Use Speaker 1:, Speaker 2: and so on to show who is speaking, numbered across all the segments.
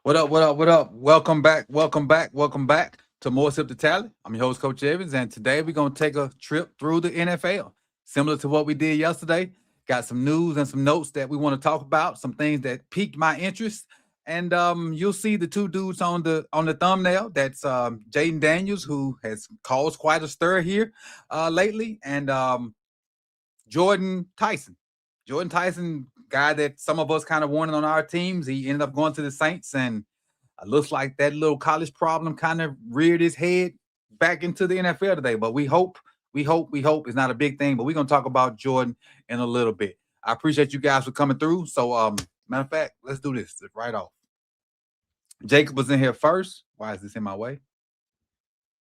Speaker 1: What up? What up? What up? Welcome back. Welcome back. Welcome back to More Sip to Tally. I'm your host, Coach Evans, and today we're gonna take a trip through the NFL, similar to what we did yesterday. Got some news and some notes that we want to talk about, some things that piqued my interest, and you'll see the two dudes on the thumbnail. That's Jayden Daniels, who has caused quite a stir here lately, and Jordyn Tyson. Jordyn Tyson, guy that some of us kind of wanted on our teams. He ended up going to the Saints, and it looks like that little college problem kind of reared his head back into the NFL today. But we hope it's not a big thing. But we're gonna talk about Jordyn in a little bit. I appreciate you guys for coming through. So, matter of fact, let's do this right off. Jacob was in here first. Why is this in my way?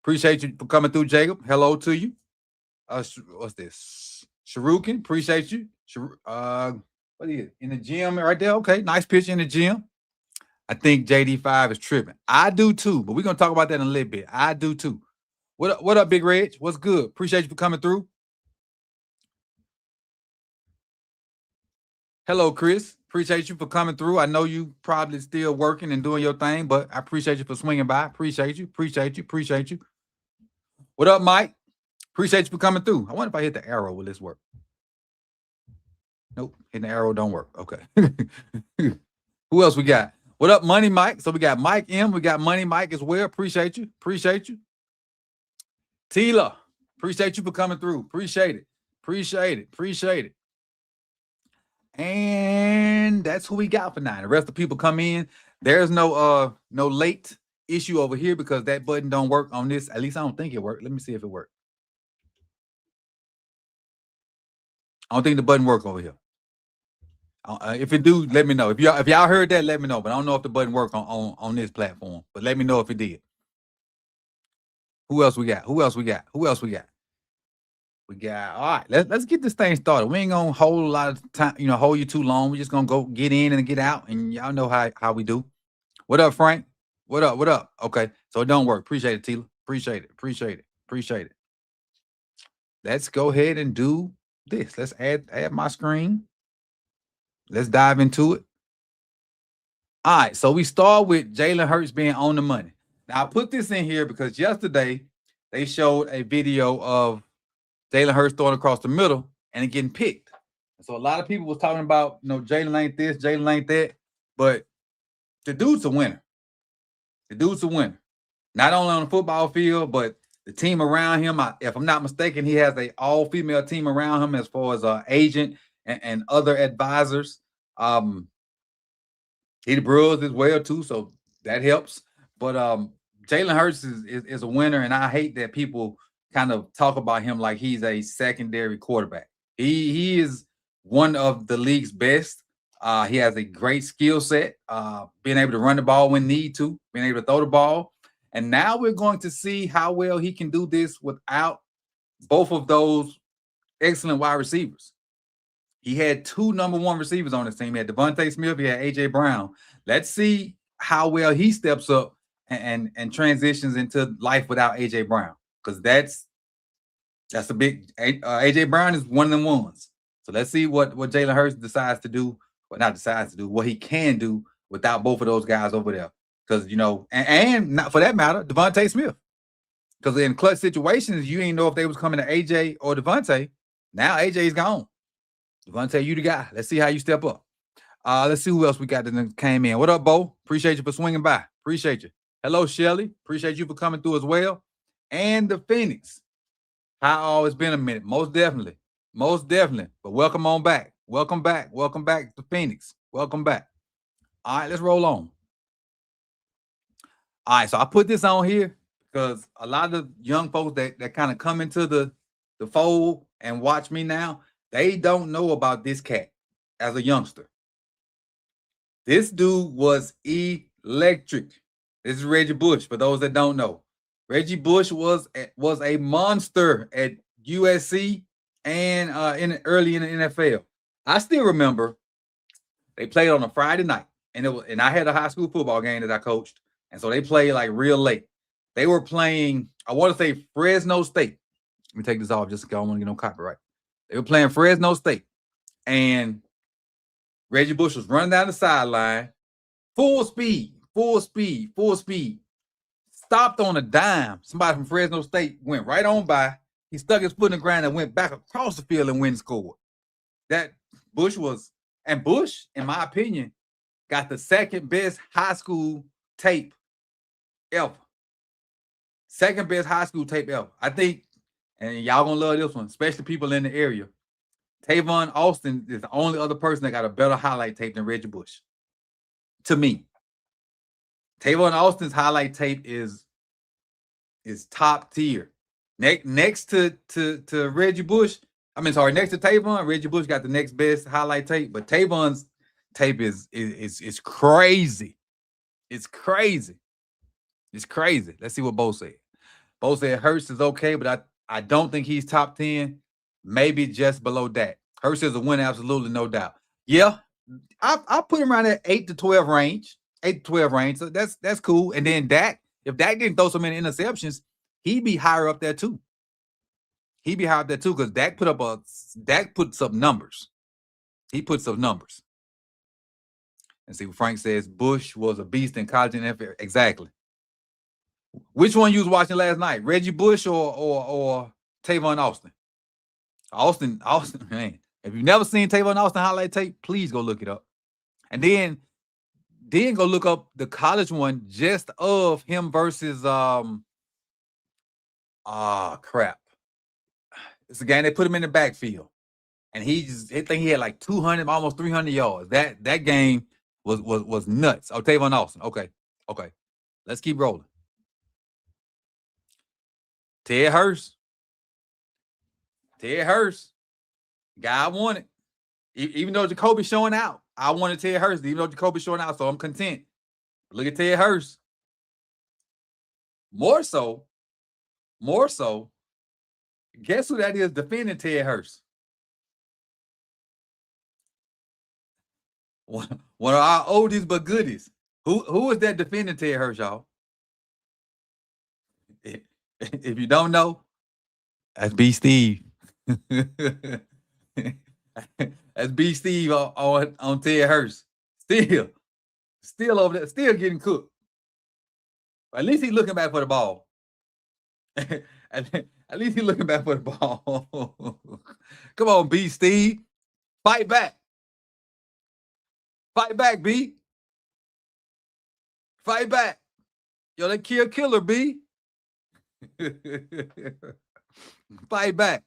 Speaker 1: Appreciate you for coming through, Jacob. Hello to you. What's this? Sharukin, appreciate you. What are you in the gym right there? Okay, nice picture in the gym. I think JD5 is tripping. I do too, but we're gonna talk about that in a little bit. I do too. What up, Big Reg? What's good? Appreciate you for coming through. Hello, Chris. Appreciate you for coming through. I know you probably still working and doing your thing, but I appreciate you for swinging by. Appreciate you. Appreciate you. Appreciate you. What up, Mike? Appreciate you for coming through. I wonder if I hit the arrow, will this work? Nope, hitting the arrow don't work. Okay. Who else we got? What up, Money Mike? So we got Mike M. We got Money Mike as well. Appreciate you. Appreciate you. Tila, appreciate you for coming through. Appreciate it. Appreciate it. Appreciate it. And that's who we got for now. The rest of the people come in. There's no late issue over here because that button don't work on this. At least I don't think it worked. Let me see if it worked. I don't think the button worked over here. If it do, let me know. If y'all heard that, let me know. But I don't know if the button worked on this platform. But let me know if it did. Who else we got? Who else we got? Who else we got? We got all right. Let's get this thing started. We ain't gonna hold a lot of time, hold you too long. We're just gonna go get in and get out, and y'all know how we do. What up, Frank? What up? What up? Okay, so it don't work. Appreciate it, Tila. Appreciate it. Appreciate it. Appreciate it. Let's go ahead and do this. Let's add my screen. Let's dive into it. All right, so we start with Jaylen Hurts being on the money. Now I put this in here because yesterday they showed a video of Jaylen Hurts throwing across the middle and it getting picked. And so a lot of people was talking about, Jaylen ain't this, Jaylen ain't that, but the dude's a winner. The dude's a winner. Not only on the football field, but the team around him. If I'm not mistaken, he has a all-female team around him as far as an agent and other advisors. He the Brewers as well too, so that helps. But Jaylen Hurts is a winner, and I hate that people kind of talk about him like he's a secondary quarterback. He is one of the league's best. He has a great skill set, being able to run the ball when need to, being able to throw the ball. And now we're going to see how well he can do this without both of those excellent wide receivers. He had two number one receivers on his team. He had Devontae Smith, he had A.J. Brown. Let's see how well he steps up and transitions into life without A.J. Brown, because that's a big A.J. Brown is one of them ones. So let's see what Jaylen Hurts decides to do, or not decides to do, what he can do without both of those guys over there. Because, and not for that matter, Devontae Smith. Because in clutch situations, you ain't know if they was coming to AJ or Devontae. Now AJ's gone. Devontae, you the guy. Let's see how you step up. Let's see who else we got that came in. What up, Bo? Appreciate you for swinging by. Appreciate you. Hello, Shelly. Appreciate you for coming through as well. And the Phoenix. How it's been a minute. Most definitely. Most definitely. But welcome on back. Welcome back. Welcome back to Phoenix. Welcome back. All right, let's roll on. All right, so I put this on here because a lot of young folks that kind of come into the fold and watch me now, they don't know about this cat as a youngster. This dude was electric. This is Reggie Bush, for those that don't know. Reggie Bush was a monster at USC and early in the NFL. I still remember they played on a Friday night, and I had a high school football game that I coached, and so they played like real late. They were playing, I want to say Fresno State. Let me take this off just because I don't want to get no copyright. They were playing Fresno State, and Reggie Bush was running down the sideline, full speed, full speed. Stopped on a dime. Somebody from Fresno State went right on by. He stuck his foot in the ground and went back across the field and went and scored. That Bush, in my opinion, got the second best high school tape ever. Second best high school tape ever. I think, and y'all gonna love this one, especially people in the area. Tavon Austin is the only other person that got a better highlight tape than Reggie Bush. To me. Tavon Austin's highlight tape is top tier. Next to Reggie Bush, next to Tavon, Reggie Bush got the next best highlight tape, but Tavon's tape is crazy. It's crazy. It's crazy. Let's see what Bo said. Bo said Hurts is okay, but I don't think he's top 10. Maybe just below that. Hurts is a winner, absolutely, no doubt. Yeah, I put him around that 8 to 12 range. 8 to 12 range. So that's cool. And then Dak, if Dak didn't throw so many interceptions, he'd be higher up there too. He'd be higher up there too, because Dak puts up numbers. He puts up numbers. And see what Frank says. Bush was a beast in college and NFL. Exactly. Which one you was watching last night? Reggie Bush or Tavon Austin? Austin, man. If you've never seen Tavon Austin highlight tape, please go look it up. And then go look up the college one just of him versus crap. It's a game they put him in the backfield. And I think he had like 200, almost 300 yards. That game was nuts. Oh, Tavon Austin. Okay. Let's keep rolling. Ted Hurst. Guy I wanted. Even though Jacoby's showing out, I wanted Ted Hurst, even though Jacoby's showing out, so I'm content. Look at Ted Hurst. More so, guess who that is defending Ted Hurst? One of our oldies but goodies. Who is that defending Ted Hurst, y'all? If you don't know, that's B. Steve. That's B. Steve on Ted Hurst. Still over there, still getting cooked. At least he's looking back for the ball. At least he's looking back for the ball. Come on, B. Steve. Fight back. Fight back, B. Fight back. Yo, that killer, B. Fight back.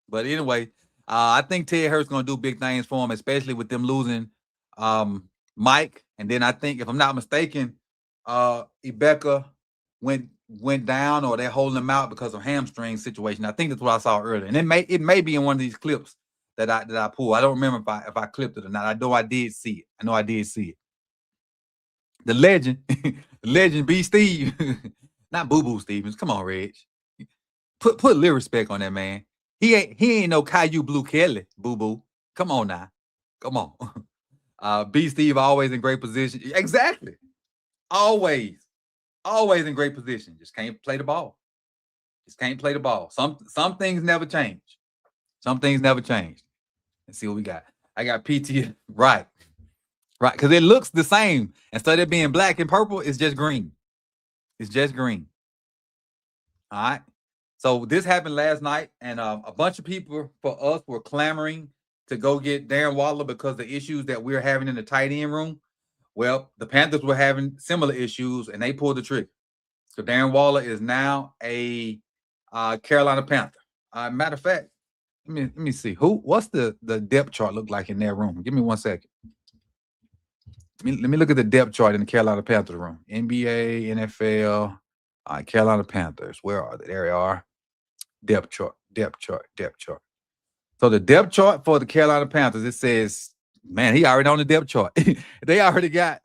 Speaker 1: But anyway, I think Ted Hurst going to do big things for him, especially with them losing Mike. And then I think, if I'm not mistaken, Ibeka went down, or they're holding him out because of hamstring situation. I think that's what I saw earlier. And it may be in one of these clips that I pulled. I don't remember if I clipped it or not. I know I did see it. The legend B. Steve. Not Boo Boo Stevens. Come on, Reg. Put a little respect on that man. He ain't no Caillou Blue Kelly, Boo Boo. Come on now. Come on. B. Steve always in great position. Exactly. Always in great position. Just can't play the ball. Some things never change. Let's see what we got. I got PT. Right. Because it looks the same. Instead of being black and purple, it's just green. All right. So this happened last night, and a bunch of people for us were clamoring to go get Darren Waller because of the issues that we're having in the tight end room. Well, the Panthers were having similar issues, and they pulled the trigger. So Darren Waller is now a Carolina Panther. Matter of fact, let me see. What's the depth chart look like in their room? Give me 1 second. Let me look at the depth chart in the Carolina Panthers room. NBA, NFL, Carolina Panthers. Where are they? There they are. Depth chart. So the depth chart for the Carolina Panthers, it says, man, he already on the depth chart. They already got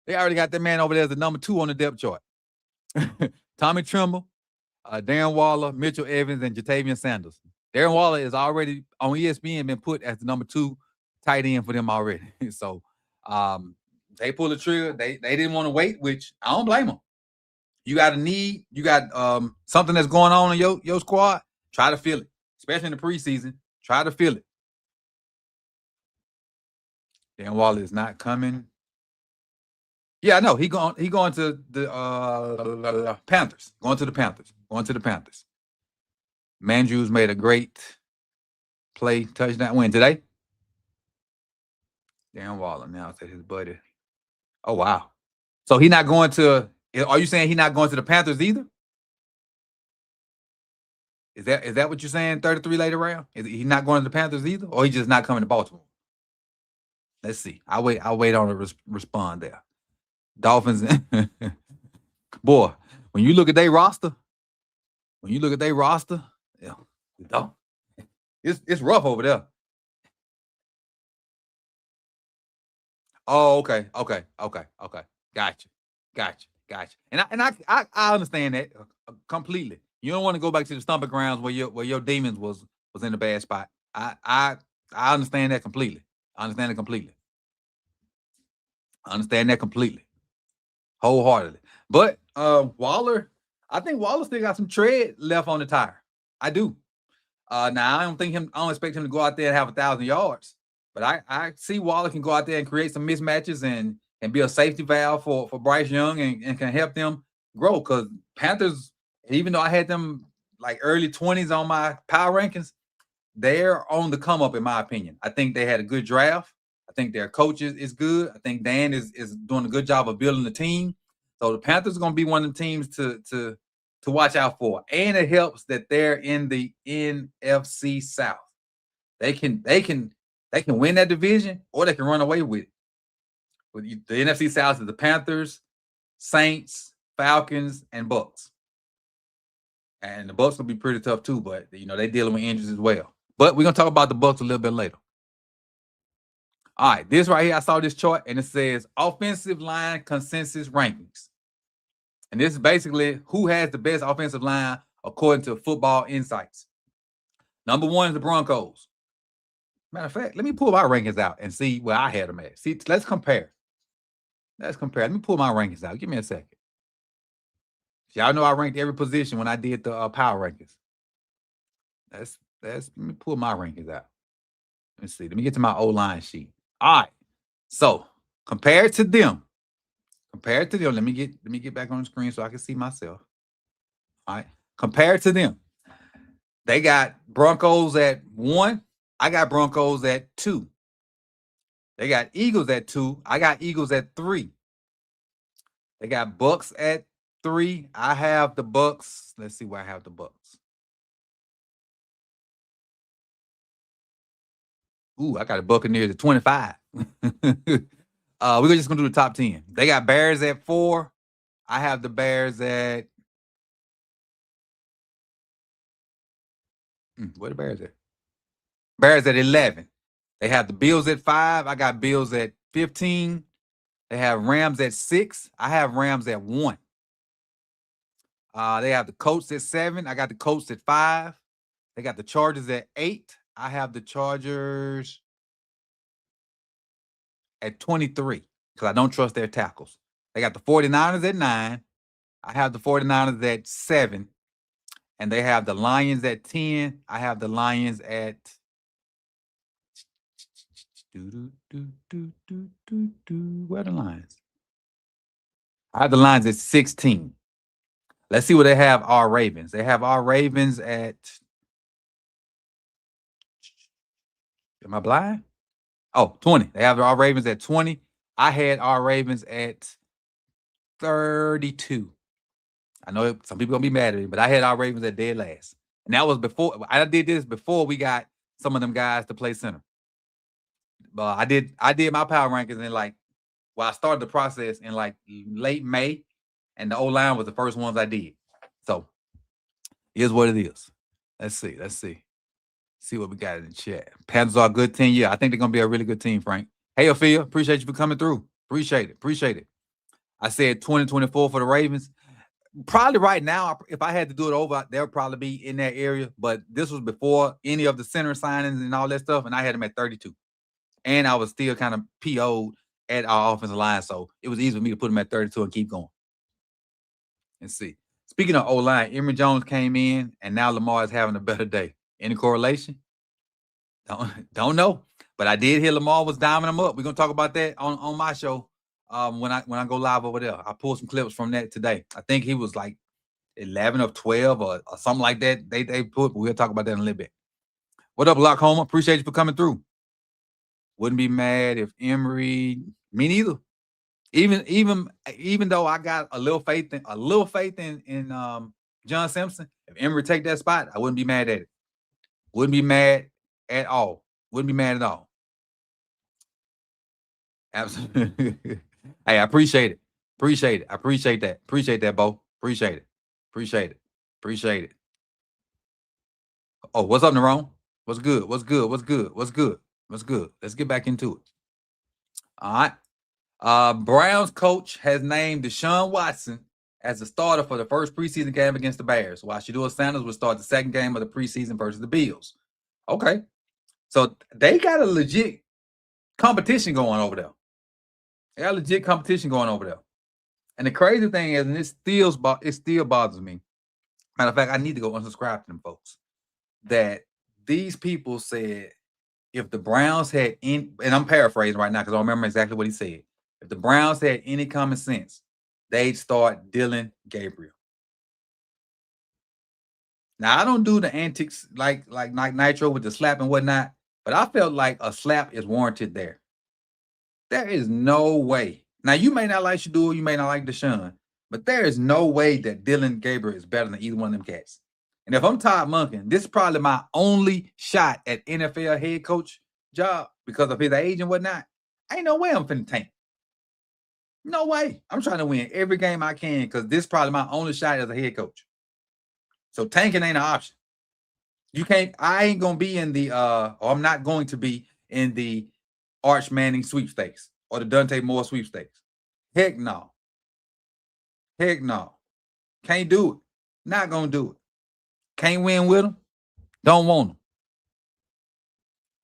Speaker 1: that man over there as the number 2 on the depth chart. Tommy Tremble, Darren Waller, Mitchell Evans, and Jatavian Sanders. Darren Waller is already on ESPN, been put as the number 2 tight end for them already. So they pulled the trigger. They didn't want to wait, which I don't blame them. You got a need. You got something that's going on in your squad. Try to feel it, especially in the preseason. Try to feel it. Darren Waller is not coming. Yeah, I know. He going to the Panthers. Going to the Panthers. Going to the Panthers. Mandrews made a great play touchdown win today. Darren Waller now to his buddy. Oh wow. So he not going to. Are you saying he not going to the Panthers either? Is that what you're saying? 33 later round. Is he not going to the Panthers either, or he just not coming to Baltimore? Let's see. I'll wait on to respond there. Dolphins. Boy, when you look at their roster, yeah, it's rough over there. Oh, okay. Gotcha. And I understand that completely. You don't want to go back to the stomping grounds where your demons was in a bad spot. I understand that completely. I understand that completely. Wholeheartedly. But Waller, I think Waller still got some tread left on the tire. I do. Now I don't expect him to go out there and have 1,000 yards. But I see Waller can go out there and create some mismatches and be a safety valve for Bryce Young and can help them grow. Because Panthers, even though I had them like early 20s on my power rankings, they're on the come up, in my opinion. I think they had a good draft. I think their coach is good. I think Dan is doing a good job of building the team. So the Panthers are going to be one of the teams to watch out for. And it helps that they're in the NFC South. They can win that division or they can run away with it. The NFC South is the Panthers, Saints, Falcons, and Bucks. And the Bucks will be pretty tough too, but they're dealing with injuries as well. But we're gonna talk about the Bucks a little bit later. All right, this right here, I saw this chart and it says offensive line consensus rankings. And this is basically who has the best offensive line according to Football Insights. Number 1 is the Broncos. Matter of fact, let me pull my rankings out and see where I had them at. See, let's compare. Let me pull my rankings out. Give me a second. Y'all know I ranked every position when I did the power rankings. Let me pull my rankings out. Let me see. Let me get to my O-line sheet. All right. So compared to them, let me get back on the screen so I can see myself. All right. Compared to them, they got Broncos at 1. I got Broncos at 2. They got Eagles at 2. I got Eagles at 3. They got Bucks at 3. I have the Bucks. Let's see where I have the Bucks. Ooh, I got a Buccaneers at 25. We're just gonna do the top 10. They got Bears at 4. I have the Bears at where the Bears at? Bears at 11. They have the Bills at 5. I got Bills at 15. They have Rams at 6. I have Rams at 1. They have the Colts at 7. I got the Colts at 5. They got the Chargers at 8. I have the Chargers at 23 because I don't trust their tackles. They got the 49ers at 9. I have the 49ers at 7. And they have the Lions at 10. I have the Lions at where are the Lions? I have the Lions at 16. Let's see what they have our Ravens. They have our Ravens at am I blind? Oh, 20. They have our Ravens at 20. I had our Ravens at 32. I know some people gonna be mad at me, but I had our Ravens at dead last. And that was before I did this before we got some of them guys to play center. But I did my power rankings in I started the process in late May, and the O-line was the first ones I did. So here's what it is. Let's see. See what we got in the chat. Panthers are a good team. Yeah, I think they're gonna be a really good team, Frank. Hey, Ophelia, appreciate you for coming through. Appreciate it. I said 2024 for the Ravens. Probably right now, if I had to do it over, they'll probably be in that area. But this was before any of the center signings and all that stuff, and I had them at 32. And I was still kind of PO'd at our offensive line, so it was easy for me to put them at 32 and keep going. Let's see. Speaking of O-line, Emory Jones came in, and now Lamar is having a better day. Any correlation? Don't know. But I did hear Lamar was diming him up. We're going to talk about that on my show when I go live over there. I pulled some clips from that today. I think he was like 11 of 12 or something like that. They put, but we'll talk about that in a little bit. What up, Lockhoma? Appreciate you for coming through. Wouldn't be mad if Emory. Me neither. Even though I got a little faith in John Simpson, if Emory take that spot, I wouldn't be mad at it. Wouldn't be mad at all. Wouldn't be mad at all. Absolutely. Hey, I appreciate it. Appreciate it. I appreciate that. Appreciate that, Bo. Appreciate it. Appreciate it. Appreciate it. Oh, what's up, Nerone? What's good? What's good? What's good? What's good? What's good? Let's get back into it. All right. Browns coach has named Deshaun Watson as the starter for the first preseason game against the Bears, while Shedeur Sanders will start the second game of the preseason versus the Bills. Okay. So they got a legit competition going over there. They got legit competition going over there. And the crazy thing is, and it still bothers me. Matter of fact, I need to go unsubscribe to them folks. That these people said if the Browns had and I'm paraphrasing right now because I don't remember exactly what he said. If the Browns had any common sense, they'd start Dillon Gabriel. Now, I don't do the antics like Nitro with the slap and whatnot, but I felt like a slap is warranted there. There is no way. Now, you may not like Shedeur, you may not like Deshaun, but there is no way that Dillon Gabriel is better than either one of them cats. And if I'm Todd Monken, this is probably my only shot at NFL head coach job because of his age and whatnot. Ain't no way I'm finna tank. No way. I'm trying to win every game I can because this is probably my only shot as a head coach. So tanking ain't an option. I ain't gonna be in the or I'm not going to be in the Arch Manning sweepstakes or the Dante Moore sweepstakes. Heck no. Heck no. Can't do it. Not gonna do it. Can't win with them. Don't want them.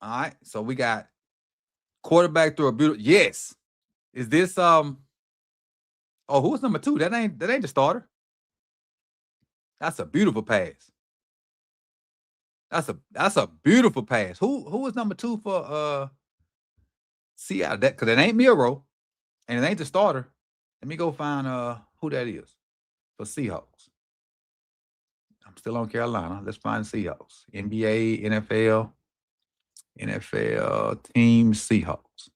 Speaker 1: All right. So we got quarterback through a beautiful. Yes. Is this oh, who's number 2? That ain't the starter. That's a beautiful pass. That's a beautiful pass. Who was number 2 for Seattle? That because it ain't Miro and it ain't the starter. Let me go find who that is for Seahawks. I'm still on Carolina. Let's find Seahawks. NBA, NFL team Seahawks.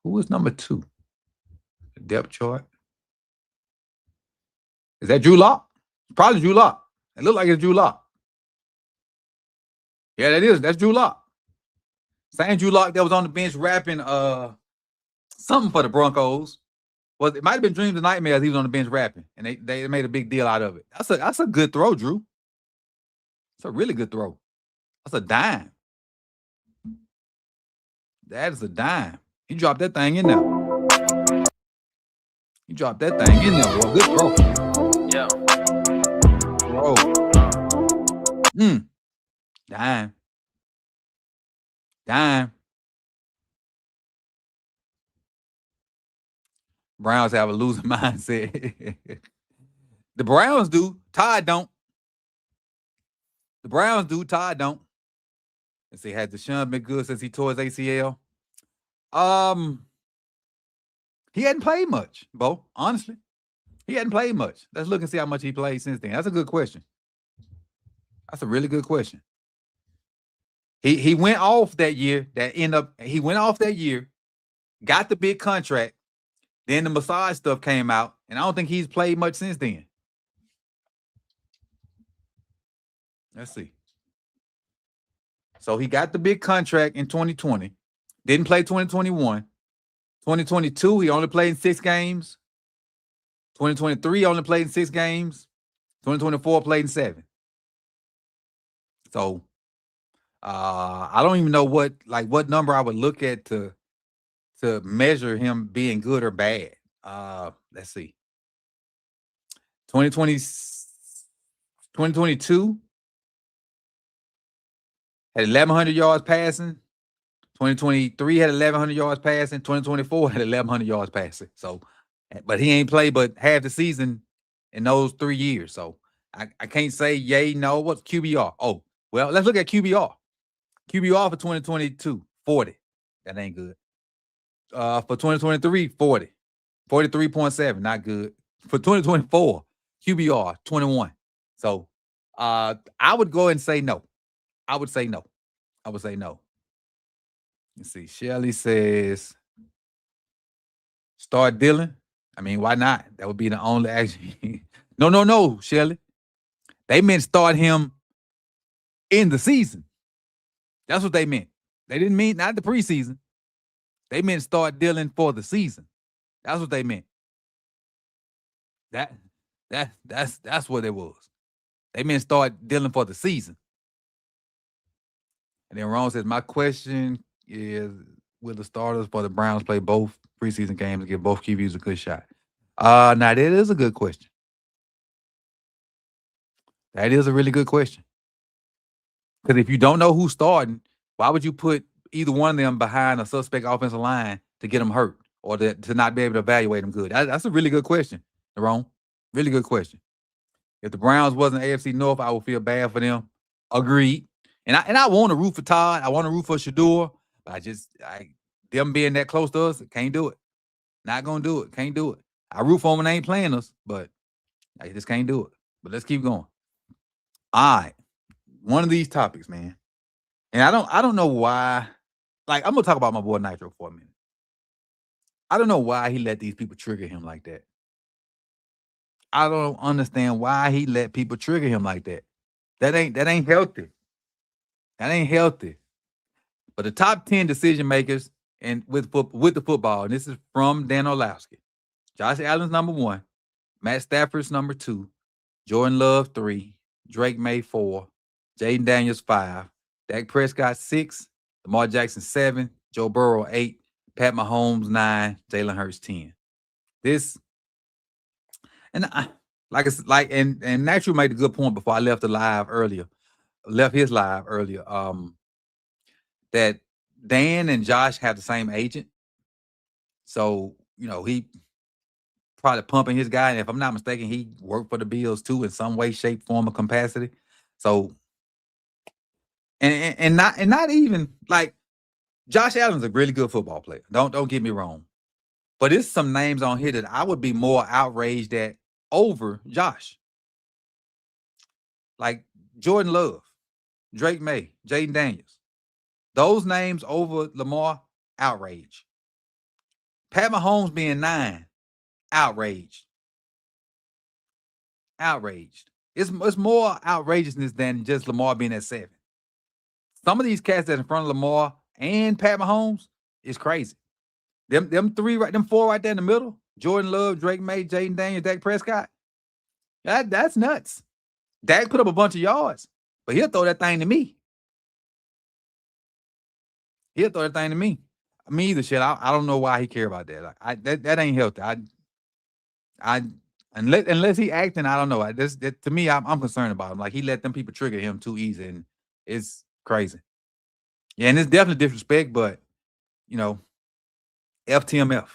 Speaker 1: Who is number 2? The depth chart. Is that Drew Lock? Probably Drew Lock. It looked like it's Drew Lock. Yeah, that is. That's Drew Lock. Same Drew Lock that was on the bench rapping something for the Broncos. Well, it might have been Dreams and Nightmares. He was on the bench rapping, and they made a big deal out of it. That's a good throw, Drew. It's a really good throw. That's a dime. That is a dime. He dropped that thing in there. He dropped that thing in there, bro. Good throw. Yeah. Bro. Dime. Dime. Browns have a losing mindset. The Browns do. Todd don't. The Browns do. Todd don't. Let's see. Has Deshaun been good since he tore his ACL? He hadn't played much, Bo. Honestly, he hadn't played much. Let's look and see how much he played since then. That's a good question. That's a really good question. He went off that year. He went off that year, got the big contract. Then the massage stuff came out, and I don't think he's played much since then. Let's see. So he got the big contract in 2020. Didn't play 2021. 2022, he only played in 6 games. 2023, only played in 6 games. 2024, played in 7. So I don't even know what number I would look at to measure him being good or bad. Let's see. 2022 had 1,100 yards passing. 2023 had 1,100 yards passing. 2024 had 1,100 yards passing. So, but he ain't played but half the season in those 3 years. So I can't say yay, no. What's QBR? Oh, well, let's look at QBR. QBR for 2022, 40. That ain't good. For 2023, 40. 43.7, not good. For 2024, QBR 21. So I would go and say no. I would say no. Let's see. Shelly says start Dylan. I mean, why not? That would be the only action. No, Shelly. They meant start him in the season. That's what they meant. They didn't mean not the preseason. They meant start Dylan for the season. That's what they meant. That's what it was. They meant start Dylan for the season. And then Ron says, my question is, will the starters for the Browns play both preseason games and give both QBs a good shot? Now that is a good question. That is a really good question. Because if you don't know who's starting, why would you put either one of them behind a suspect offensive line to get them hurt or to not be able to evaluate them good? That's a really good question, Ron. Really good question. If the Browns wasn't AFC North, I would feel bad for them. Agreed. And I want to root for Todd. I want to root for Shador. But them being that close to us, can't do it. Not gonna do it. Can't do it. I root for them when they ain't playing us, but I just can't do it. But let's keep going. All right. One of these topics, man. And I don't know why. Like, I'm gonna talk about my boy Nitro for a minute. I don't know why he let these people trigger him like that. I don't understand why he let people trigger him like that. That ain't healthy. That ain't healthy. But the top 10 decision makers and with the football, and this is from Dan Orlovsky. Josh Allen's number 1, Matt Stafford's number 2, Jordan Love 3, Drake May 4, Jayden Daniels 5, Dak Prescott 6, Lamar Jackson 7, Joe Burrow 8, Pat Mahomes 9, Jaylen Hurts 10. This, and and Natural made a good point before I left his live earlier. That Dan and Josh have the same agent. So, he probably pumping his guy. And if I'm not mistaken, he worked for the Bills too in some way, shape, form, or capacity. So, and not even like Josh Allen's a really good football player. Don't get me wrong. But it's some names on here that I would be more outraged at over Josh. Like Jordan Love, Drake May, Jayden Daniels. Those names over Lamar, outrage. Pat Mahomes being 9, outraged. Outraged. It's more outrageousness than just Lamar being at 7. Some of these cats that's in front of Lamar and Pat Mahomes is crazy. Them 4 right there in the middle, Jordan Love, Drake May, Jayden Daniels, Dak Prescott. That's nuts. Dak put up a bunch of yards, but he'll throw that thing to me. Me either, shit. I don't know why he care about that. Like, that ain't healthy. Unless he acting, I don't know. To me, I'm concerned about him. Like, he let them people trigger him too easy, and it's crazy. Yeah, and it's definitely disrespect, but FTMF.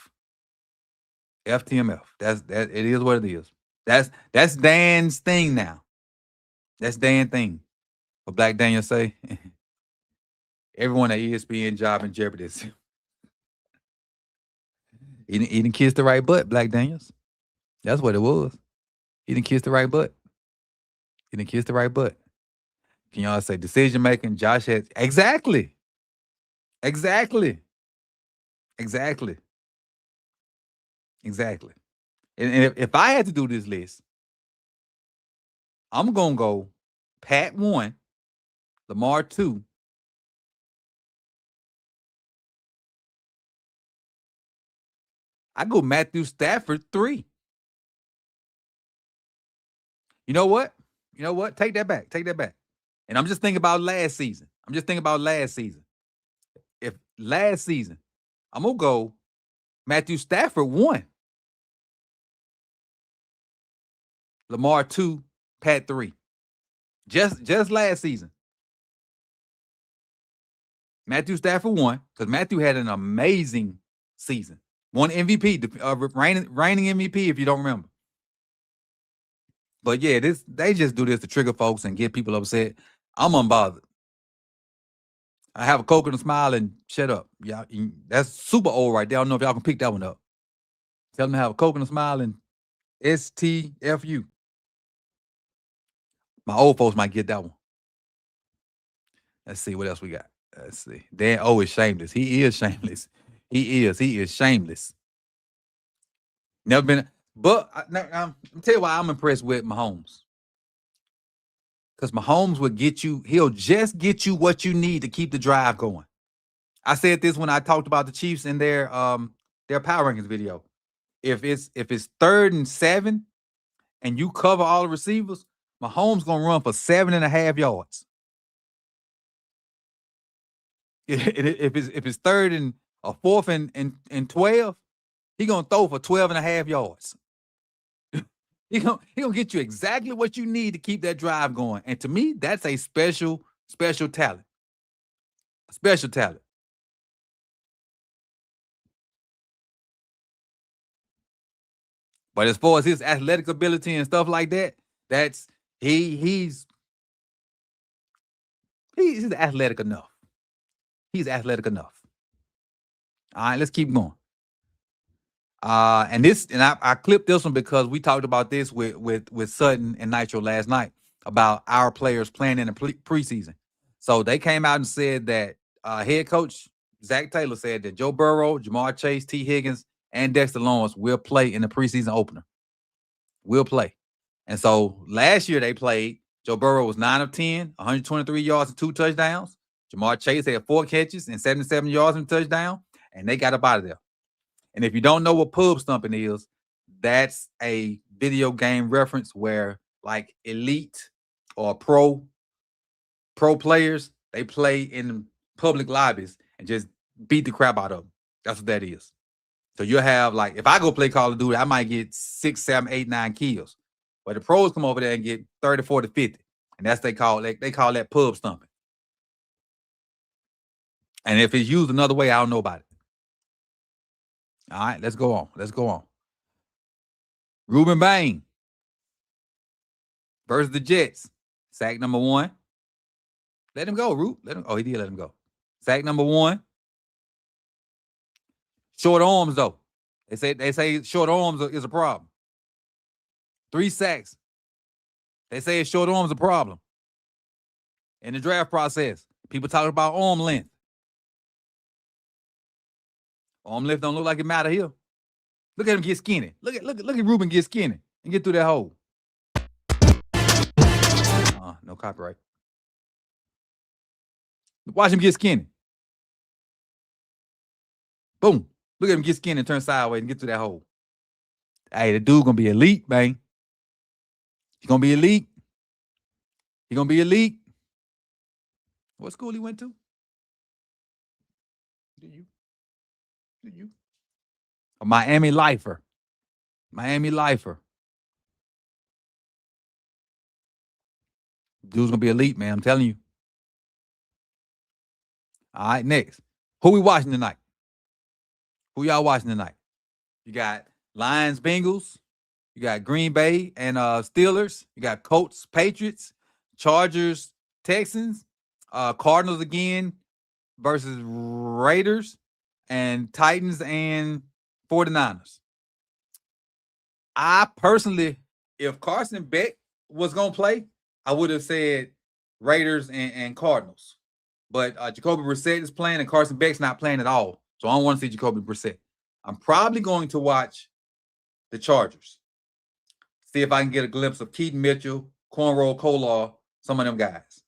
Speaker 1: That it is what it is. That's Dan's thing now. That's Dan's thing. What Black Daniel say? Everyone at ESPN job in jeopardy. He didn't kiss the right butt, Black Daniels. That's what it was. He didn't kiss the right butt. Can y'all say decision making? Josh had exactly. And if I had to do this list, I'm gonna go Pat 1, Lamar 2. I go Matthew Stafford 3. You know what? Take that back. And I'm just thinking about last season. If last season, I'm gonna go Matthew Stafford 1, Lamar 2, Pat 3. Just last season. Matthew Stafford 1, because Matthew had an amazing season. Won MVP, reigning MVP, if you don't remember. But yeah, they just do this to trigger folks and get people upset. I'm unbothered. I have a Coke and a smile and shut up. Y'all, that's super old right there. I don't know if y'all can pick that one up. Tell them to have a Coke and a smile and STFU. My old folks might get that one. Let's see what else we got. Let's see. Dan O is shameless. He is shameless. He is shameless. Never been, but I'm tell you why I'm impressed with Mahomes. Because Mahomes will get you, he'll just get you what you need to keep the drive going. I said this when I talked about the Chiefs in their power rankings video. If it's 3rd and 7 and you cover all the receivers, Mahomes gonna run for 7.5 yards. If it's 3rd and 4th and 12, he gonna throw for 12.5 yards. He gonna get you exactly what you need to keep that drive going. And to me, that's a special talent. Special talent. But as far as his athletic ability and stuff like that, that's he's athletic enough. He's athletic enough. All right, let's keep going. And I clipped this one because we talked about this with Sutton and Nitro last night about our players playing in the preseason. So they came out and said that head coach Zach Taylor said that Joe Burrow, Jamar Chase, T. Higgins, and Dexter Lawrence will play in the preseason opener. Will play. And so last year they played. Joe Burrow was 9 of 10, 123 yards and 2 touchdowns. Jamar Chase had 4 catches and 77 yards and a touchdown, and they got up out of there. And if you don't know what pub stumping is, that's a video game reference where like elite or pro players, they play in public lobbies and just beat the crap out of them. That's what that is. So you'll have, like, if I go play Call of Duty, I might get 6, 7, 8, 9 kills. But the pros come over there and get 30, 40, 50. And that's they call that pub stumping. And if it's used another way, I don't know about it. All right, let's go on. Rueben Bain versus the Jets. Sack number 1. Let him go, Rube. Oh, he did let him go. Sack number 1. Short arms, though. They say short arms is a problem. 3 sacks. They say short arms a problem. In the draft process, people talk about arm length. Arm length don't look like it matter here. Look at him get skinny. Look at Rueben get skinny and get through that hole. No copyright. Watch him get skinny. Boom. Look at him get skinny and turn sideways and get through that hole. Hey, the dude gonna be elite, man. He's gonna be elite. What school he went to? Did you? A Miami lifer. Dude's gonna be elite, man. I'm telling you. All right, next. Who we watching tonight? Who y'all watching tonight? You got Lions, Bengals. You got Green Bay and Steelers. You got Colts, Patriots, Chargers, Texans, Cardinals again versus Raiders, and Titans and 49ers. I personally, if Carson Beck was going to play, I would have said Raiders and Cardinals. But Jacoby Brissett is playing and Carson Beck's not playing at all. So I don't want to see Jacoby Brissett. I'm probably going to watch the Chargers. See if I can get a glimpse of Keaton Mitchell, Cornrow Kolar, some of them guys.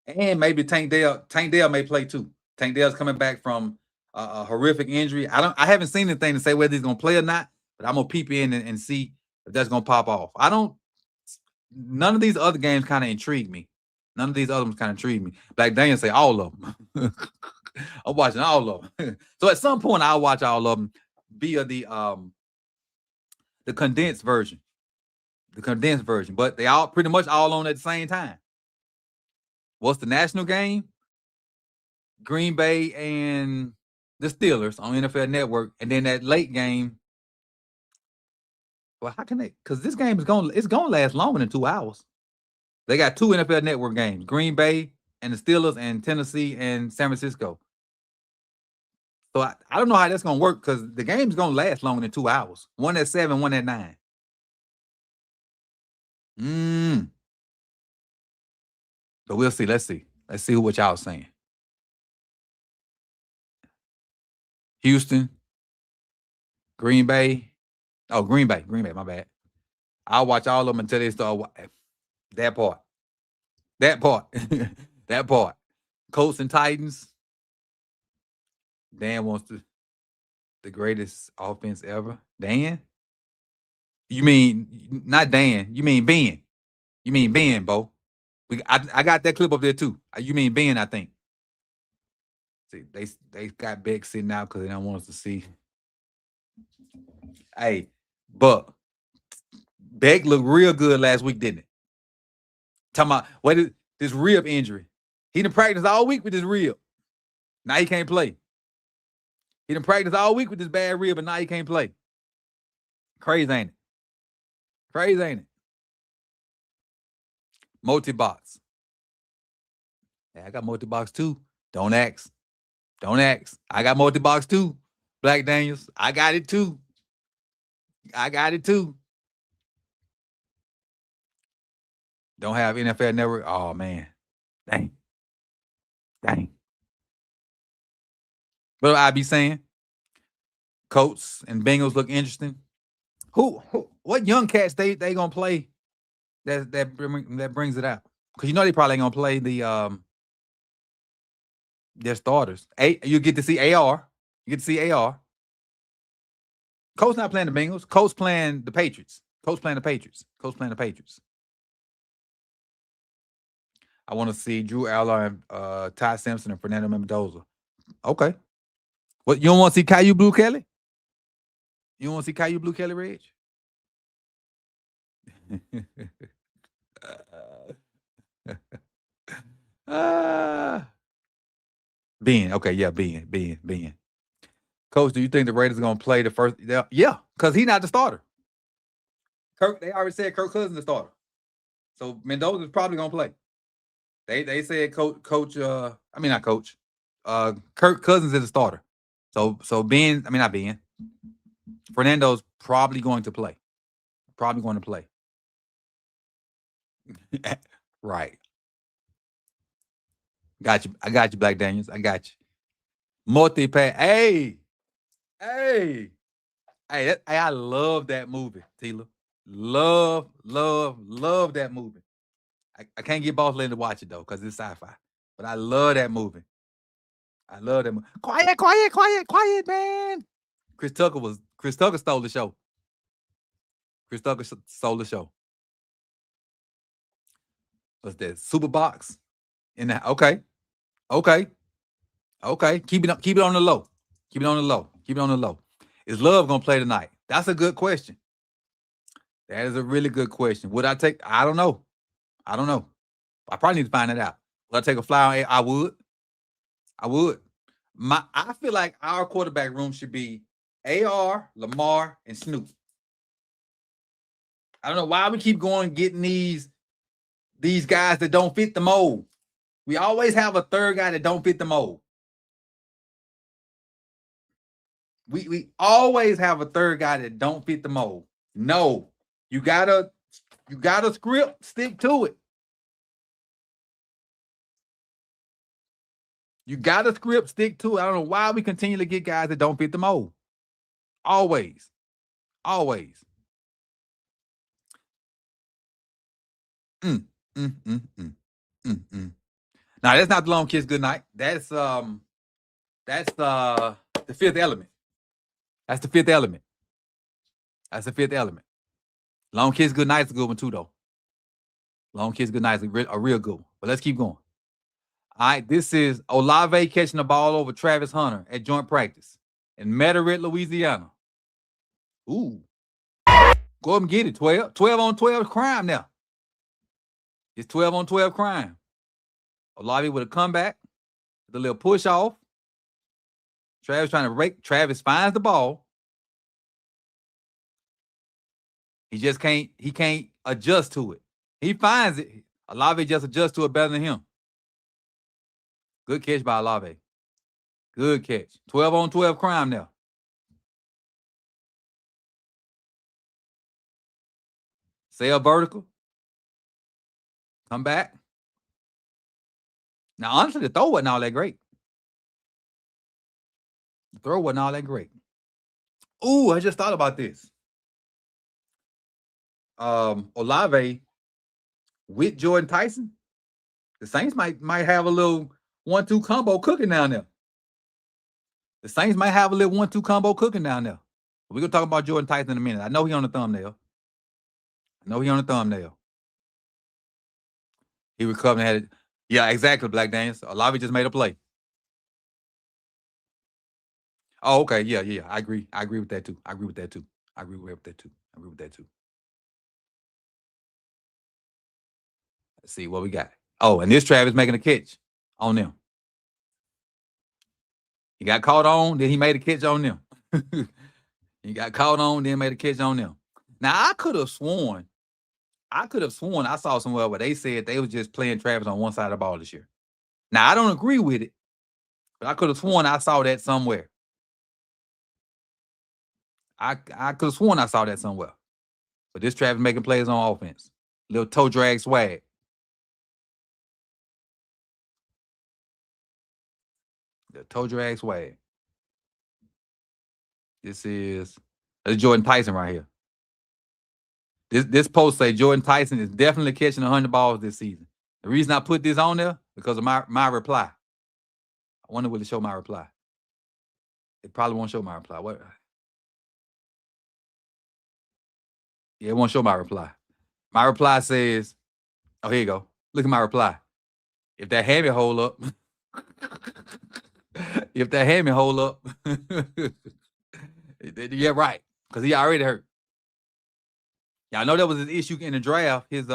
Speaker 1: And maybe Tank Dell. Tank Dell may play too. Tank Dell's coming back from a horrific injury. I haven't seen anything to say whether he's going to play or not, but I'm going to peep in and see if that's going to pop off. None of these other games kind of intrigue me. Black Daniel say all of them. I'm watching all of them. So at some point, I'll watch all of them via the condensed version. But they all pretty much all on at the same time. What's the national game? Green Bay and the Steelers on NFL Network, and then that late game. Well, how can they? Because this game is going to last longer than 2 hours. They got 2 NFL Network games: Green Bay and the Steelers and Tennessee and San Francisco. So I don't know how that's gonna work because the game's gonna last longer than 2 hours. One at 7, one at 9. But we'll see. Let's see. Let's see what y'all saying. Houston, Green Bay. Oh, Green Bay. My bad. I'll watch all of them until they start. That part. That part. Colts and Titans. Dan wants the greatest offense ever. Dan? You mean not Dan? You mean Ben? You mean Ben, Bo? I got that clip up there too. You mean Ben? I think. See, they got Beck sitting out because they don't want us to see. Hey, but Beck looked real good last week, didn't it? Talking about what is this rib injury? He done practiced all week with his rib. Now he can't play. He done practiced all week with this bad rib, but now he can't play. Crazy, ain't it? Crazy, ain't it? Multi-box. Yeah, I got multi-box too. Don't ask. Don't ask. I got multi-box too. Black Daniels. I got it too. Don't have NFL Network. Oh, man. Dang. What do I be saying? Colts and Bengals look interesting. What young cats they gonna play that brings it out? Because you know they probably ain't gonna play their starters. You get to see AR. Colts not playing the Bengals. Colts playing the Patriots. I want to see Drew Allen, Ty Simpson, and Fernando Mendoza. Okay. What, you don't want to see Caillou Blue Kelly? You don't want to see Caillou Blue Kelly, Reg? Ben. Okay, yeah, Ben. Coach, do you think the Raiders are going to play the first? Yeah, because he's not the starter. They already said Kirk Cousins the starter. So Mendoza's probably going to play. They said Kirk Cousins is the starter. So not Ben. Fernando's probably going to play. Right. Got you. I got you, Black Daniels. I got you. Multi-pack. Hey. I love that movie, Tila. Love that movie. I can't get Boss Lady to watch it though, because it's sci-fi. But I love that movie. Quiet, man. Chris Tucker stole the show. What's that? Super box? In that? Okay. Keep it on the low. Is Love gonna play tonight? That's a good question. That is a really good question. Would I take? I don't know. I probably need to find it out. Would I take a fly on? I would. I feel like our quarterback room should be AR, Lamar, and Snoop. I don't know why we keep going getting these guys that don't fit the mold. We always have a third guy that don't fit the mold. We always have a third guy that don't fit the mold. No, you gotta script, stick to it. You gotta script, stick to it. I don't know why we continually get guys that don't fit the mold. Always. Now that's not the Long Kiss Goodnight. That's the Fifth Element. That's the Fifth Element. Long Kiss Goodnight is a good one too, though. Long Kiss Goodnight is a real good one. But let's keep going. All right, this is Olave catching the ball over Travis Hunter at joint practice in Meterit, Louisiana. Ooh. Go up and get it, 12. 12 on 12 crime now. It's 12 on 12 crime. Olave with a comeback, the little push off. Travis trying to break. Travis finds the ball. He can't adjust to it. He finds it. Olave just adjusts to it better than him. Good catch by Olave. Good catch. 12 on 12 crime now. Sail vertical. Come back. Now, honestly, the throw wasn't all that great. The throw wasn't all that great. Ooh, I just thought about this. Olave with Jordyn Tyson, the Saints might have a little 1-2 combo cooking down there. The Saints might have a little 1-2 combo cooking down there. We're going to talk about Jordyn Tyson in a minute. I know he on the thumbnail. He recovered and had it. Yeah, exactly, Black Daniels. Olave just made a play. Oh, okay. Yeah. I agree with that too. Let's see what we got. Oh, and this Travis making a catch on them. He got caught on, then he made a catch on them. He got caught on, then made a catch on them. Now, I could have sworn I saw somewhere where they said they was just playing Travis on one side of the ball this year. Now, I don't agree with it, but I could have sworn I saw that somewhere. I could have sworn I saw that somewhere. But this Travis making plays on offense. Little toe drag swag. The toe drag swag. This is Jordyn Tyson right here. This post say Jordyn Tyson is definitely catching 100 balls this season. The reason I put this on there because of my reply. I wonder will it show my reply. It probably won't show my reply. What? Yeah, it won't show my reply. My reply says, oh, here you go. Look at my reply. If that Hammy hold up, yeah, right. Because he already hurt. Yeah, I know that was his issue in the draft. His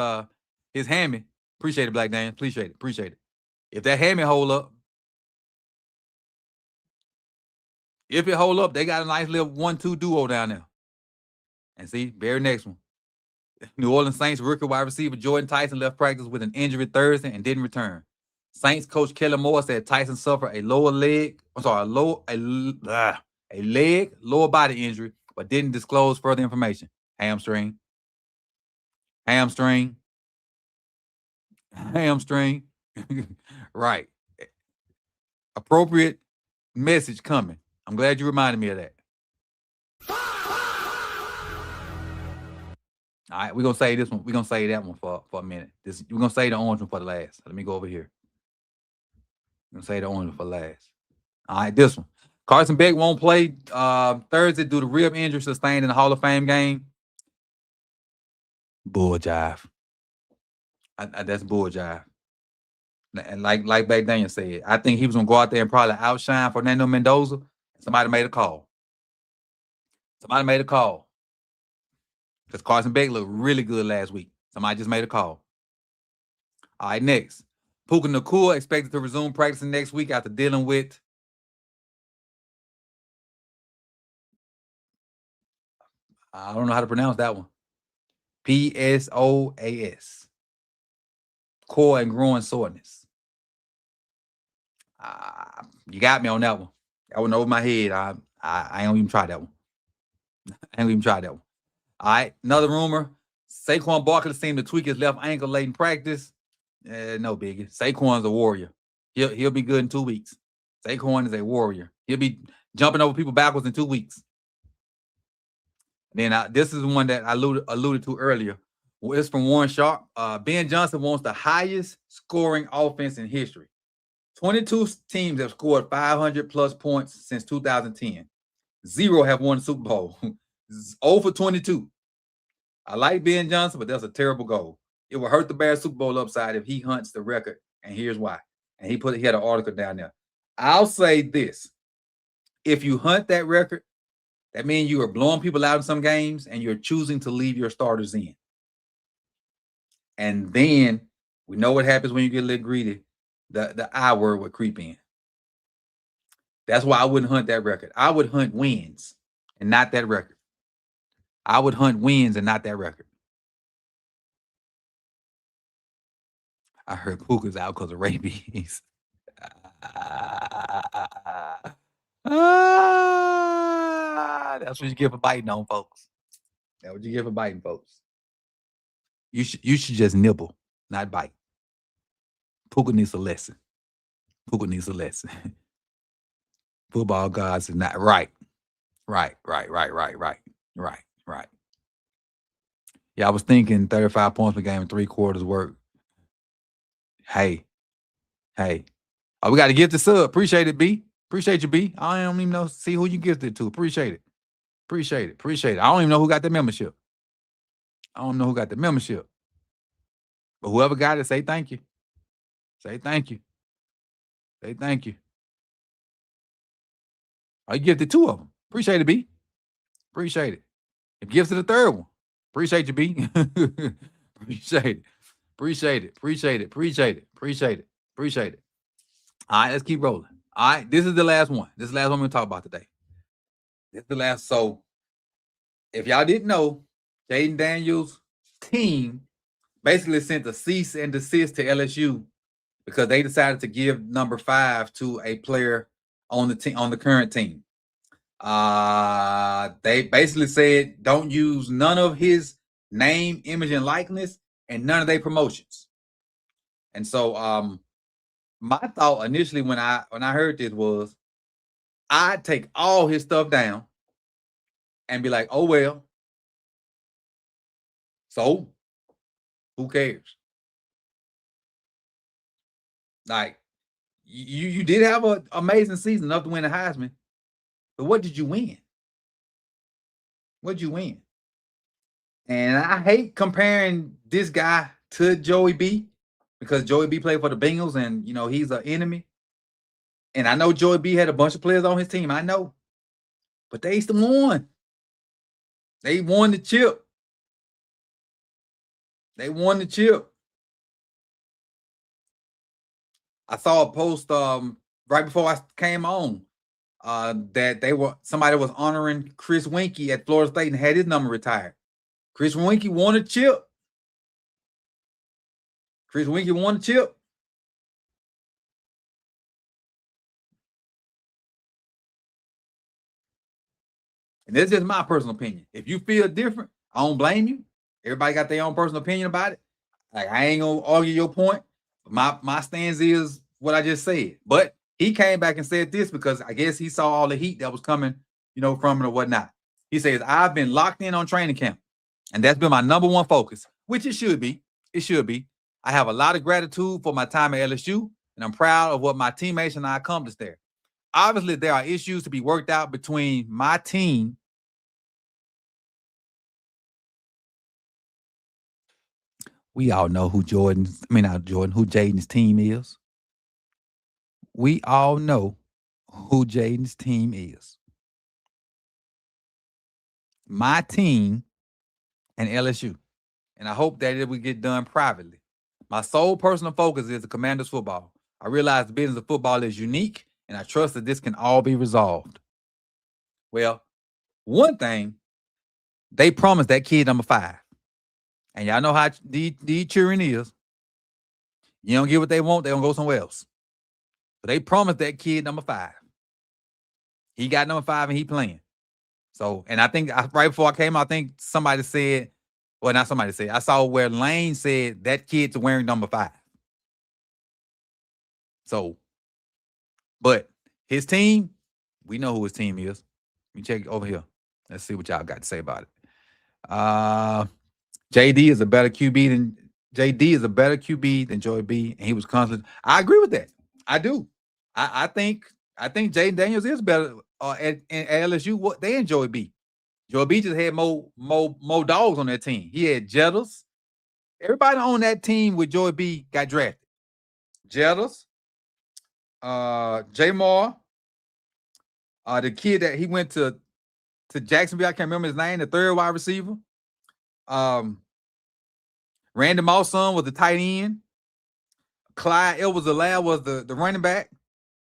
Speaker 1: Hammy. Appreciate it, Black Dan. Appreciate it. If that Hammy hold up, they got a nice little 1-2 duo down there. And see, very next one. New Orleans Saints rookie wide receiver Jordyn Tyson left practice with an injury Thursday and didn't return. Saints coach Kelly Moore said Tyson suffered a leg, lower body injury, but didn't disclose further information. Hamstring. Right. Appropriate message coming. I'm glad you reminded me of that. All right, we're going to say this one. We're going to say that one for a minute. We're going to say the orange one for the last. Let me go over here. I'm going to say the orange one for last. All right, this one. Carson Beck won't play Thursday due to rib injury sustained in the Hall of Fame game. Bull jive. That's bull jive. And like Black Daniel said, I think he was going to go out there and probably outshine Fernando Mendoza. Somebody made a call. Because Carson Beck looked really good last week. Somebody just made a call. All right, next. Puka Nacua expected to resume practicing next week after dealing with I don't know how to pronounce that one. PSOAS. Core and growing soreness. You got me on that one. That went over my head. I ain't even try that one. All right, another rumor. Saquon Barkley seemed to tweak his left ankle late in practice. No biggie. Saquon's a warrior. He'll be good in 2 weeks. Saquon is a warrior. He'll be jumping over people backwards in 2 weeks. Then this is one that I alluded to earlier. It's from Warren Sharp. Ben Johnson wants the highest scoring offense in history. 22 teams have scored 500-plus points since 2010. 0 have won the Super Bowl. 0 for 22. I like Ben Johnson, but that's a terrible goal. It will hurt the Bears Super Bowl upside if he hunts the record, and here's why. And he had an article down there. I'll say this. If you hunt that record, that means you are blowing people out in some games, and you're choosing to leave your starters in. And then we know what happens when you get a little greedy. The I word would creep in. That's why I wouldn't hunt that record. I would hunt wins and not that record. I heard Puka's out because of rabies. That's what you get for biting on, folks. That's what you get for biting, folks. You should just nibble, not bite. Puka needs a lesson. Puka needs a lesson. Football gods is not right. Right. Yeah, I was thinking 35 points per game in 3 quarters work. Hey. Oh, we got to gift the sub. Appreciate it, B. Appreciate you, B. I don't even know. See who you gifted to. Appreciate it. I don't even know who got the membership. But whoever got it, say thank you. Say thank you. Oh, you gifted 2 of them. Appreciate it, B. Appreciate it. If you gifted the 3rd one, appreciate you, B. Appreciate it. All right, let's keep rolling. All right, this is the last one. This is the last one we're going to talk about today. This is the last. So, if y'all didn't know, Jayden Daniels' team basically sent a cease and desist to LSU because they decided to give number 5 to a player on the team, on the current team. They basically said don't use none of his name, image, and likeness, and none of their promotions. And so, my thought initially when I heard this was I'd take all his stuff down and be like, oh well. So who cares? Like you did have an amazing season enough to win the Heisman, but what did you win? And I hate comparing this guy to Joey B because Joey B played for the Bengals and he's an enemy. And I know Joey B had a bunch of players on his team. I know. But they still won. They won the chip. I saw a post right before I came on that somebody was honoring Chris Winkie at Florida State and had his number retired. Chris Winkie won a chip. And this is just my personal opinion. If you feel different, I don't blame you. Everybody got their own personal opinion about it. Like I ain't gonna argue your point. My stance is what I just said. But he came back and said this because I guess he saw all the heat that was coming, from it or whatnot. He says, I've been locked in on training camp, and that's been my number one focus, which it should be. I have a lot of gratitude for my time at LSU, and I'm proud of what my teammates and I accomplished there. Obviously, there are issues to be worked out between my team. We all know who Jayden's team is. We all know who Jayden's team is. My team and LSU. And I hope that it will get done privately. My sole personal focus is the Commanders football. I realize the business of football is unique, and I trust that this can all be resolved. Well, one thing, they promised that kid number 5. And y'all know how the cheering is. You don't get what they want, they're going to go somewhere else. But they promised that kid number 5. He got number 5 and he playing. So, and I think right before I came out, I think somebody said, well, not somebody said, I saw where Lane said that kid's wearing number 5. So, but his team, we know who his team is. Let me check over here. Let's see what y'all got to say about it. JD is a better QB than Joey B, and he was constantly. I agree with that. I do. I think Jayden Daniels is better at LSU than Joey B. Joey B just had more dogs on that team. He had Jetters. Everybody on that team with Joey B got drafted. Jetters, J Moore, the kid that he went to Jacksonville, I can't remember his name, the 3rd wide receiver. Randy Moss' son was the tight end. Clyde Edwards-Helaire was the running back.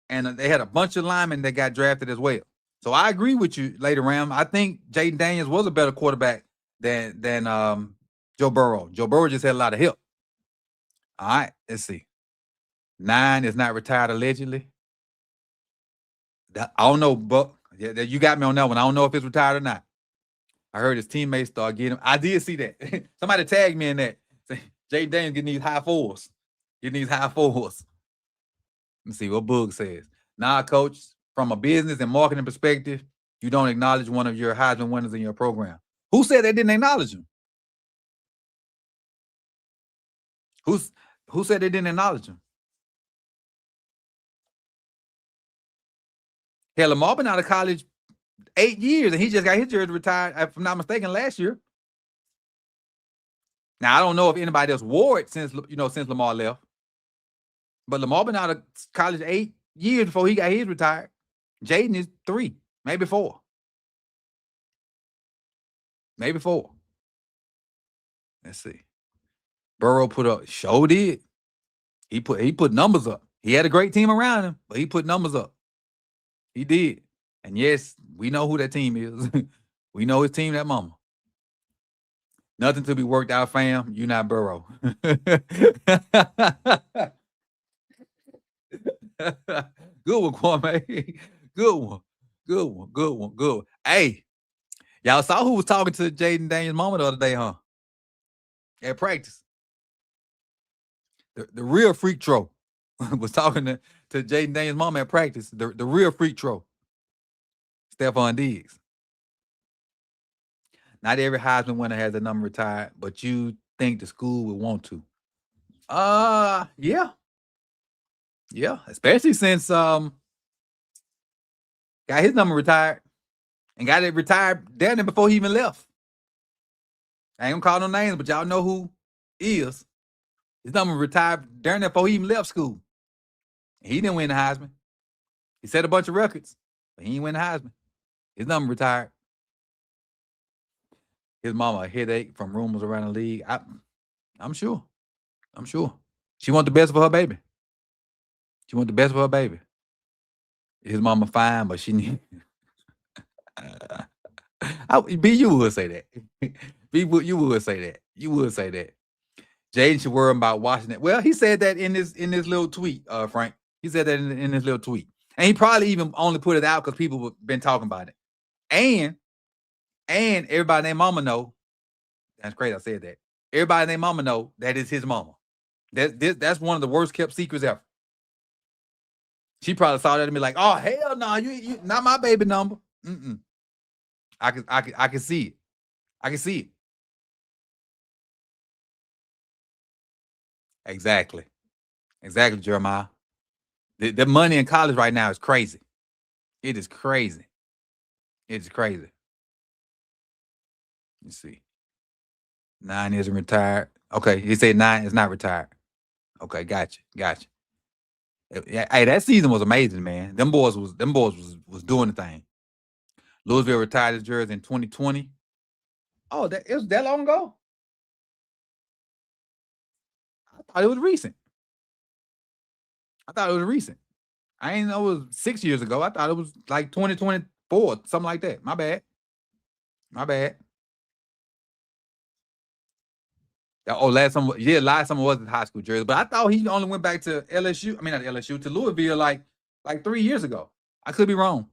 Speaker 1: And they had a bunch of linemen that got drafted as well. So I agree with you, Lady Ram. I think Jayden Daniels was a better quarterback than Joe Burrow. Joe Burrow just had a lot of help. All right, let's see. 9 is not retired allegedly. I don't know, but yeah, you got me on that one. I don't know if it's retired or not. I heard his teammates start getting him. I did see that. Somebody tagged me in that. Jayden Daniels getting these high fours. Getting these high fours. Let's see what Boog says. Nah, coach, from a business and marketing perspective, you don't acknowledge one of your Heisman winners in your program. Who said they didn't acknowledge him? Who said they didn't acknowledge him? Hell, Lamar been out of college 8 years, and he just got his jersey retired, if I'm not mistaken, last year. Now I don't know if anybody else wore it since Lamar left, but Lamar been out of college 8 years before he got his retired. Jayden is 3, maybe 4, maybe 4. Let's see. Burrow put up, sure did. He put numbers up. He had a great team around him, but he put numbers up. He did. And yes, we know who that team is. We know his team, that mama. Nothing to be worked out, fam. You not Burrow. Good one, Kwame. Good one. Hey, y'all saw who was talking to Jayden Daniels' mama the other day, huh? At practice. The real freak tro was talking to Jayden Daniels' mama at practice. The real freak tro. Stephon Diggs. Not every Heisman winner has a number retired, but you think the school would want to. Yeah. Yeah, especially since got his number retired and got it retired Darren before he even left. I ain't gonna call no names, but y'all know who is. His number retired Darren before he even left school. He didn't win the Heisman. He set a bunch of records, but he didn't win the Heisman. His number retired. His mama a headache from rumors around the league. I'm sure. She want the best for her baby. His mama fine, but she need. B, you would say that. B, you would say that. Jayden should worry about Washington. Well, he said that in this little tweet, Frank. He said that in his little tweet, and he probably even only put it out because people have been talking about it. And everybody named mama know. That's crazy. I said that. Everybody named mama know that is his mama. That's one of the worst kept secrets ever. She probably saw that and be like, "Oh hell no, you not my baby number." I can see it. I can see it. Exactly, Jeremiah. The money in college right now is crazy. It is crazy. Let's see. 9 isn't retired. Okay, he said 9 is not retired. Okay, gotcha. Yeah, hey, that season was amazing, man. Them boys was doing the thing. Louisville retired his jersey in 2020. Oh, it was that long ago? I thought it was recent. I didn't know it was 6 years ago. I thought it was like 2024, something like that. My bad. Last summer was his high school jersey, but I thought he only went back to LSU. I mean, not LSU, to Louisville like 3 years ago. I could be wrong.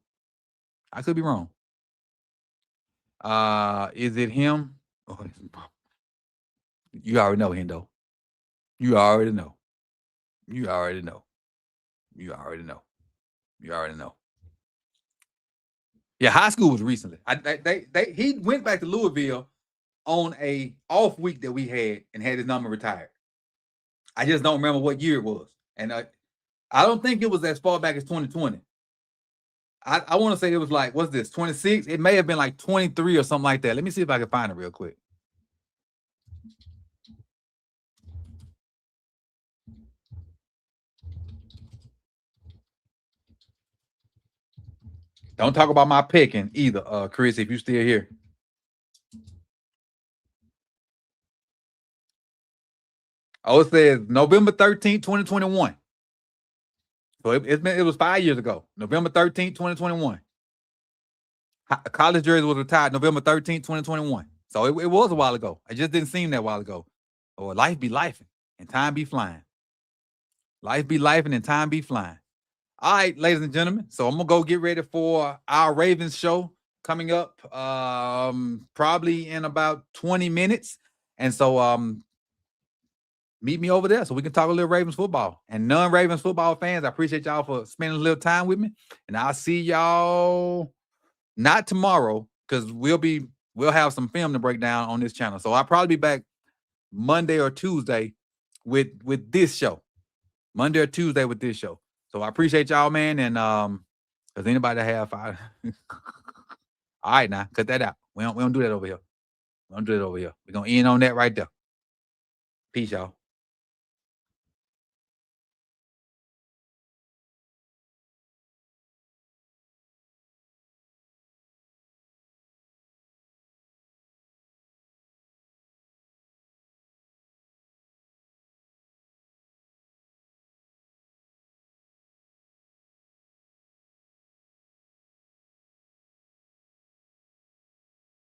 Speaker 1: Is it him? Oh, you already know, Hendo. You already know. Yeah, high school was recently. He went back to Louisville on a off week that we had and had his number retired. I just don't remember what year it was, and I don't think it was as far back as 2020. I want to say it was like, what's this, 26? It may have been like 23 or something like that. Let me see if I can find it real quick. Don't talk about my picking either, Chris, if you still here. Oh, it says November 13th, 2021. So it was 5 years ago. November 13th, 2021. College jersey was retired November 13th, 2021. So it was a while ago. It just didn't seem that while ago. Oh, life be lifing and time be flying. Life be lifing and time be flying. All right, ladies and gentlemen. So I'm gonna go get ready for our Ravens show coming up probably in about 20 minutes. And so meet me over there so we can talk a little Ravens football. And non-Ravens football fans, I appreciate y'all for spending a little time with me. And I'll see y'all not tomorrow, because we'll have some film to break down on this channel. So I'll probably be back Monday or Tuesday with this show. Monday or Tuesday with this show. So I appreciate y'all, man. And does anybody have all right, now cut that out. We don't do that over here. We don't do it over here. We're gonna end on that right there. Peace, y'all.